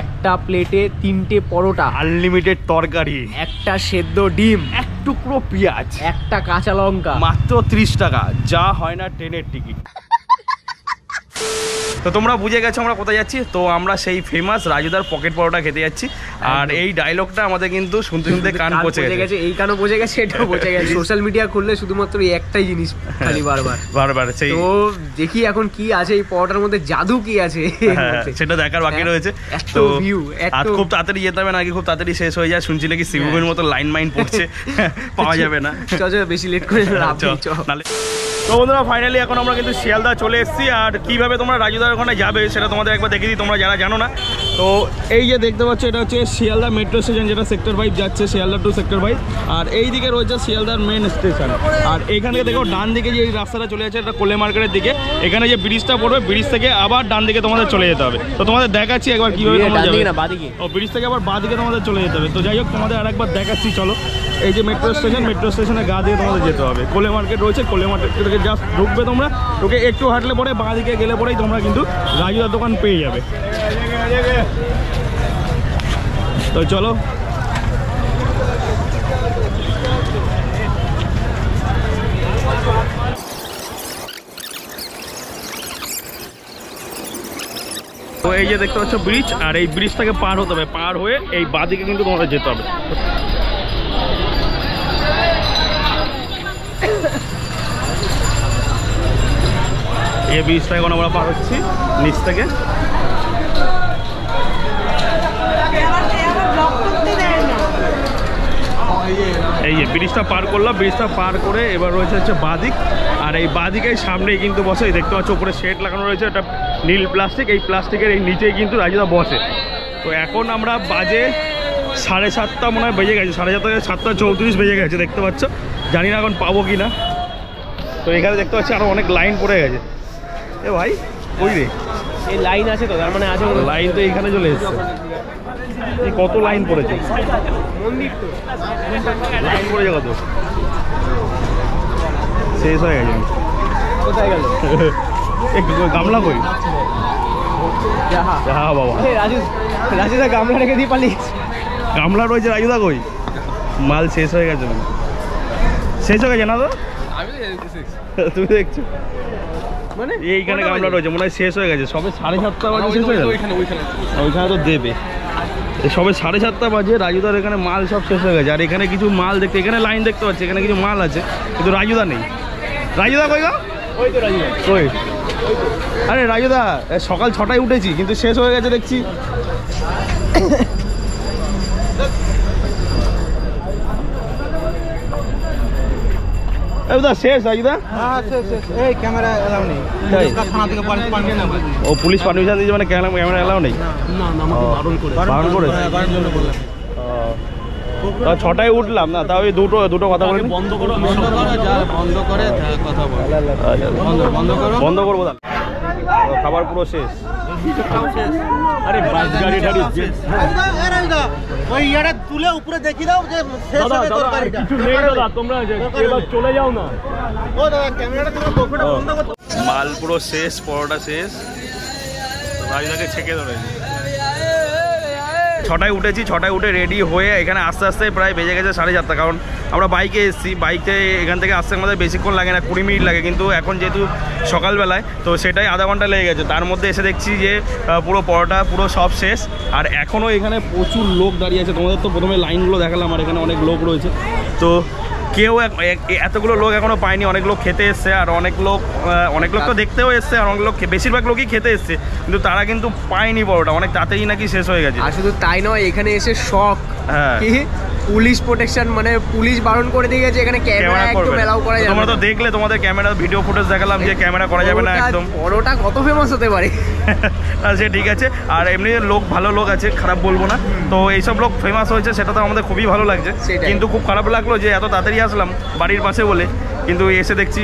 একটা প্লেটে 3টে পরোটা, আনলিমিটেড তরকারি, একটা সেদ্ধ ডিম, এক টুকরো পেঁয়াজ, একটা কাঁচা লঙ্কা, মাত্র 30 টাকা, যা হয় না ট্রেনের টিকিট। তো তোমরা বুঝে গেছো আমরা কোথায় যাচ্ছি। তো আমরা সেই ফেমাস রাজুদার পকেট পরোটা খেতে যাচ্ছি। আর এই ডায়লগটা আমাদের কিন্তু শুনতে শুনতে কান পচে গেছে। এই কানও পচে গেছে, এটাও পচে গেছে। সোশ্যাল মিডিয়া খুললে শুধুমাত্র এই একটাই জিনিস খালি বারবার সেই। তো দেখি এখন কি আছে এই পরোটার মধ্যে, জাদু কি আছে সেটা দেখার বাকি রয়েছে। তো ভিউ আর খুব তাড়াতাড়ি যেতে হবে, নাকি খুব তাড়াতাড়ি শেষ হয়ে যায়। শুনছি নাকি সিভিমের মতো লাইন মাইন পড়ছে, পাওয়া যাবে না। চলো বেশি লেট করে লাভ নেই। তো বন্ধুরা ফাইনালি এখন আমরা কিন্তু শিয়ালদা চলে এসেছি। আর কিভাবে তোমরা রাজুদার ওখানে যাবে সেটা তোমাদের একবার দেখে দিই, তোমরা যারা জানো না। তো এই যে দেখতে পাচ্ছ এটা হচ্ছে শিয়ালদা মেট্রো স্টেশন, যেটা সেক্টর 5 যাচ্ছে, শিয়ালদা টু সেক্টর 5। আর এই দিকে রয়েছে শিয়ালদার মেন স্টেশন। আর এখান থেকে দেখো ডান দিকে যে এই রাস্তাটা চলে যাচ্ছে, এটা কোলে মার্কেটের দিকে। এখানে যে ব্রিজটা পড়বে, ব্রিজ থেকে আবার ডান দিকে তোমাদের চলে যেতে হবে। তো তোমাদের দেখাচ্ছি একবার কিভাবে তোমরা যাবে। ও ব্রিজ থেকে আবার বাঁ দিকে তোমাদের চলে যেতে হবে। তো যাই হোক তোমাদের আরেকবার দেখাচ্ছি, চলো। এই যে মেট্রো স্টেশন, মেট্রো স্টেশনের গা দিয়ে তোমাদের যেতে হবে। কোলে মার্কেট রয়েছে, কোলে মার্কেট থেকে জাস্ট ঢুকবে তোমরা, ঢুকে একটু হাঁটলে পরে বাঁ দিকে গেলে পরেই তোমরা কিন্তু রাজুদার দোকান পেয়ে যাবে। তো চলো তো এই যে দেখতে পাচ্ছ ব্রিজ, আর এই ব্রিজটাকে পার হতে হবে, পার হয়ে এই বাঁ দিকে কিন্তু তোমাদের যেতে হবে। এই ব্রিজটা এখন আমরা পার হচ্ছি নিচ থেকে। এই যে ব্রিজটা পার করলাম, ব্রিজটা পার করে এবার রয়েছে হচ্ছে বাঁদিক। আর এই বাঁদিকের সামনেই কিন্তু বসে, দেখতে পাচ্ছ উপরে শেড লাগানো রয়েছে, এটা নীল প্লাস্টিক। এই প্লাস্টিকের এই নিচেই কিন্তু রাজুদা বসে। তো এখন আমরা বাজে 7:30 মনে হয় বেজে গেছে, 7:30 7:34 বেজে গেছে দেখতে পাচ্ছ। জানি না এখন পাবো কি না। তো এখানে দেখতে পাচ্ছি আরও অনেক লাইন পড়ে গেছে। এ ভাই ওই রে এই লাইন আছে, তো তার মানে আছে লাইন। তো এখানে চলে এসছে, এই কত লাইন পড়েছে, মন্দির তো লাইন পড়েছে কত, শেষ হয়ে গেছে। কোথায় গেল গামলা কই? হ্যাঁ বাবা, রাজুদা গামলা রেখে দিয়ে পালিয়েছে। গামলা রয়েছে, রাজুদা কই? মাল শেষ হয়ে গেছে, শেষ হয়ে গেছে না? তো তুমি দেখছো মানে এইখানে গামলা রয়েছে, মনে হয় শেষ হয়ে গেছে। সবে 7:30 বাজে শেষ হয়ে গেছে। ওইখানে তো দেবে, সবে 7:30 বাজে রাজুদার এখানে মাল সব শেষ হয়ে গেছে। আর এখানে কিছু মাল দেখতে, এখানে লাইন দেখতে পাচ্ছি, এখানে কিছু মাল আছে, কিন্তু রাজুদা নেই। রাজুদা কই গো? ওই তো রাজুদা কই? আরে রাজুদা সকাল 6টায় উঠেছি, কিন্তু শেষ হয়ে গেছে দেখছি। শেষ রাজুদা? এই ক্যামেরা এলাও নেই, থানা থেকে পারমিশন না। ও পুলিশ পারমিশন দিয়েছে, মানে ক্যামেরা এলাও নেই? না আমাকে বারণ করে। 6টায় উঠলাম না, তাও দুটো কথা বলে বন্ধ করে কথা বল। বন্ধ করবো তাহলে, খাবার পুরো শেষ। আরে বাস গাড়ি ঠাড়ি ওই ইয়াটা তুলে উপরে দেখি দাও যে কিছু নেই দাদা, তোমরা এবার চলে যাও না। ও দাদা ক্যামেরাটা তুমি পকেটে বন্ধ করো। মাল পুরো শেষ, পরোটা শেষ, রাজুদাকে ছেঁকে ধরেছে। 6টায় উঠেছি, 6টায় উঠে রেডি হয়ে এখানে আস্তে আস্তে প্রায় বেজে গেছে 7:30। কারণ আমরা বাইকে এসেছি, বাইকে এখান থেকে আসতে আমাদের বেশিক্ষণ লাগে না, 20 মিনিট লাগে। কিন্তু এখন যেহেতু সকালবেলায়, তো সেটাই আধা ঘন্টা লেগে গেছে। তার মধ্যে এসে দেখছি যে পুরো পরোটা পুরো সব শেষ। আর এখনও এখানে প্রচুর লোক দাঁড়িয়ে আছে। তোমাদের তো প্রথমে লাইনগুলো দেখালাম, আর এখানে অনেক লোক রয়েছে। তো কেউ এতগুলো লোক এখনও পায়নি। অনেক লোক খেতে এসছে, আর অনেক লোক তো দেখতেও এসছে, আর অনেক লোক বেশিরভাগ লোকই খেতে এসছে, কিন্তু তারা কিন্তু পায়নি পরোটা। অনেক তাড়াতাড়ি নাকি শেষ হয়ে গেছে। আর শুধু তাই নয়, এখানে এসে শখ, হ্যাঁ, পুলিশ প্রোটেকশন, মানে পুলিশ বারণ করে দিয়ে গেছে এখানে ক্যামেরা একদম এলাও করা যাবে না। তোমরা তো দেখলে, তোমাদের ক্যামেরা ভিডিও ফুটেজ দেখালাম যে ক্যামেরা করা যাবে না একদম। পরোটা কত ফেমাস হতে পারে। সে ঠিক আছে, আর এমনি লোক ভালো লোক আছে, খারাপ বলবো না। তো এইসব লোক ফেমাস হয়েছে, সেটা তো আমাদের খুবই ভালো লাগছে। কিন্তু খুব খারাপ লাগলো যে এত তাড়াতাড়ি আসলাম বাড়ির পাশে বলে, কিন্তু এসে দেখছি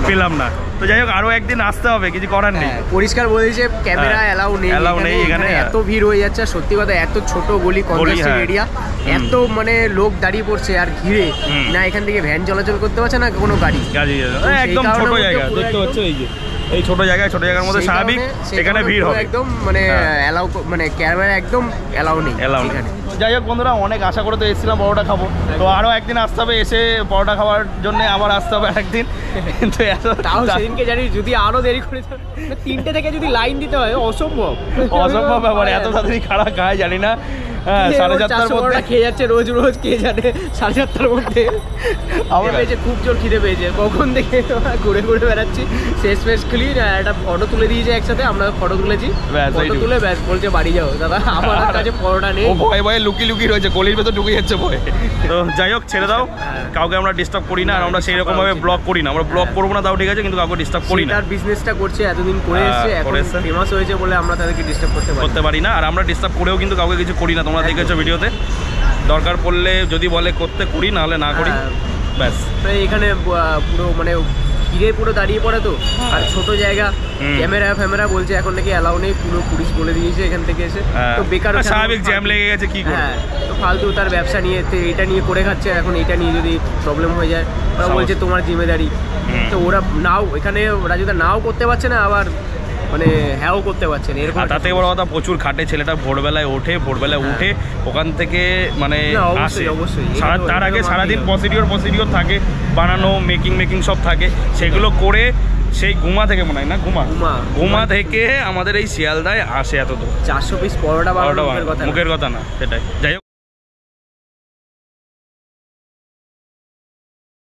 পেলাম না। তো যাই হোক, আরো একদিন আসতে হবে, কিছু করার নেই। পরিষ্কার বলে দিয়েছে ক্যামেরা এলাও নেই এখানে। এত ভিড় হয়ে যাচ্ছে, সত্যি কথা, এত ছোট গলি, কনজাস্টেড এরিয়া, এত মানে লোক দাঁড়িয়ে পড়ছে আর ঘিরে, না এখান থেকে ভ্যান চলাচল করতে পারছে না কোনো গাড়ি। একদম ছোট জায়গা দেখতে পাচ্ছ, এই যে এই ছোট জায়গার মধ্যে স্বাভাবিক এখানে ভিড় হবে একদম, মানে অ্যালাউ, মানে ক্যামেরা একদম অ্যালাউ নেই এখানে। যাই হোক বন্ধুরা, অনেক আশা করে তো এসেছিলাম পরোটা খাবো, তো আরও একদিন আসতে হবে, এসে পরোটা খাওয়ার জন্য আবার আসতে হবে একদিন। কিন্তু তাও সেদিনকে জানি যদি আরো দেরি করে 3টে থেকে যদি লাইন দিতে হয় অসম্ভব ব্যাপার, এত তাড়াতাড়ি খারাপ খায় জানি না। হ্যাঁ, 7:30টার মধ্যে খেয়ে যাচ্ছে রোজ কে জানে, 7:30টার মধ্যে আমার পেয়েছে, খুব জোর খিদে পেয়েছে, কখন থেকে ঘুরে বেড়াচ্ছি। শেষ খুলি একটা ফটো তুলে দিয়েছে একসাথে, আমরা ফটো তুলেছি, ফটো তুলে ব্যাস বলছে বাড়ি যাও দাদা, আমার কাছে পরোটা নেই। ও ভয়ে লুকিয়ে রয়েছে, গলির ভেতর ঢুকে যাচ্ছে ভয়ে। তো যাই হোক, ছেড়ে দাও, কাউকে আমরা ডিস্টার্ব করি না, আর আমরা সেই রকম ভাবে ব্লগ করি না, আমরা ব্লগ করবো না তাও ঠিক আছে, কিন্তু কাউকে ডিস্টার্ব করি না। তার বিজনেসটা করছে, এতদিন করে এসেছে, এখন ফেমাস হয়েছে বলে আমরা তাদেরকে ডিস্টার্ব করতে পারি না। আর আমরা ডিস্টার্ব করেও কিন্তু কাউকে কিছু করি না, তোমরা দেখেছো ভিডিওতে। দরকার পড়লে যদি বলে করতে করি, না হলে না করি, ব্যাস। এখানে পুরো মানে ঘিরে পুরো দাঁড়িয়ে পড়ে তো, আর ছোট জায়গা, ক্যামেরা বলছে এখন নাকি অ্যালাউ নেই, পুরো পুলিশ বলে দিয়েছে এখান থেকে এসে। তো বেকার স্বাভাবিক জ্যাম লেগে গেছে, কি করে। তো ফালতু তার ব্যবসা নিয়ে এটা নিয়ে করে খাচ্ছে, এখন এটা নিয়ে যদি প্রবলেম হয়ে যায়, ওরা বলছে তোমার জিম্মেদারি। তো ওরা নাও, এখানে রাজুদা নাও করতে পারছে না, আবার মানে হ্যাঁও করতে পারছেন এরকম। তাতে বড় কথা, প্রচুর খাটে ছেলেটা, ভোরবেলায় উঠে ওখান থেকে মানে আসে, তার আগে সারাদিন প্রসিডিওর থাকে, বানানো মেকিং সব থাকে, সেগুলো করে সেই ঘুমা থেকে মনে হয় না, ঘুমা থেকে আমাদের এই শিয়ালদায় আসে এত দূর। 400 পিস পরোটা মুখের কথা না, সেটাই। যাই হোক।